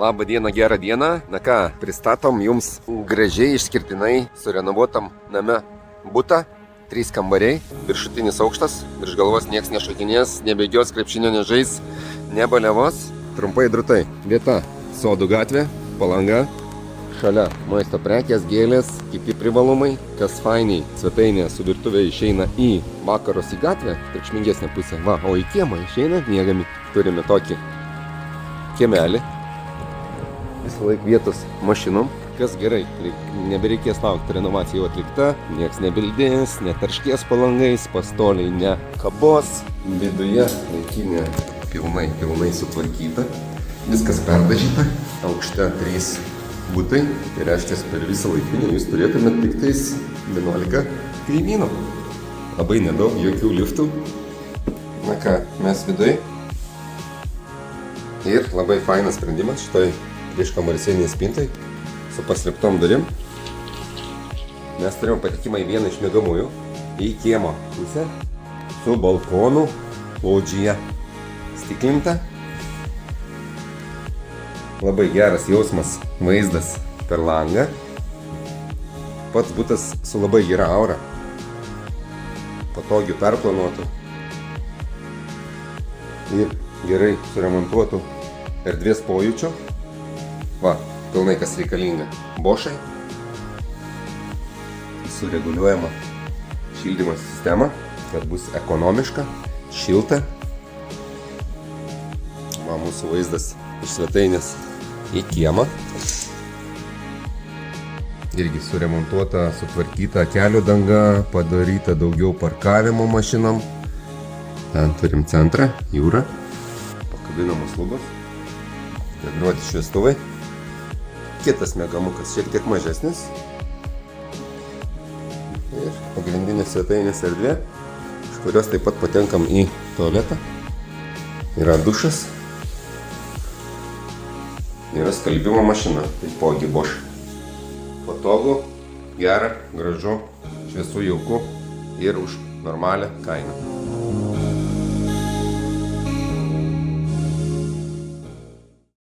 Labą dieną, gerą dieną. Na ką, pristatom jums gražiai išskirtinai surenovuotam name butą. 3 kambariai, viršutinis aukštas, virš galvos nieks nešokinės, nebėgios, krepšinio nežais, nebaliavos. Trumpai drutai. Vieta - Sodų gatvė, Palanga. Šalia maisto prekės, gėlės, kiti privalumai. Kas fainiai, svetainė su virtuvė išeina į vakarus į gatvę, triukšmingesnė pusė. Va, o į kiemą išeina miegami. Turime tokį kiemelį. Visą laiką vietos mašinom. Kas gerai, nebereikės laukti, renovacija jau atlikta, nieks nebildės, netarškės palangais, pastoliai nekabos. Viduje laikinė pilnai sutvarkyta, viskas perdažyta, aukšte 3 butai, tai reiškia per visą laikinį jūs turėtumėte tik tais 11 kaimynų. Labai nedaug, jokių liftų. Na ką, mes viduje. Ir labai fainas sprendimas šitoj prieškambarisieniai spintai su paslėptom durim. Mes turėjom patekimą į vieną iš miegamųjų, į kiemo pusę, su balkonu, lodžija stiklinta. Labai geras jausmas, vaizdas per langą. Pats butas su labai gera aura, patogių perplanuotų ir gerai suremontuotų erdvės pojūčių. Va, pilnai kas reikalinga. Bošai, sureguliuojama šildymo sistema, kad bus ekonomiška, šilta. Va, mūsų vaizdas iš svetainės į kiemą. Irgi suremontuota, sutvarkyta kelio danga, padaryta daugiau parkavimo mašinam. Ten turim centrą, jūrą, pakabinamos lubos, integruoti šviestuvai. Kitas miegamukas šiek tiek mažesnis. Ir pagrindinė svetainės erdvė, iš kurios taip pat patenkam į tualetą. Yra dušas. Yra skalbimo mašina, taipogi Bosch. Patogu, gera, gražu, šviesu, jauku ir už normalią kainą.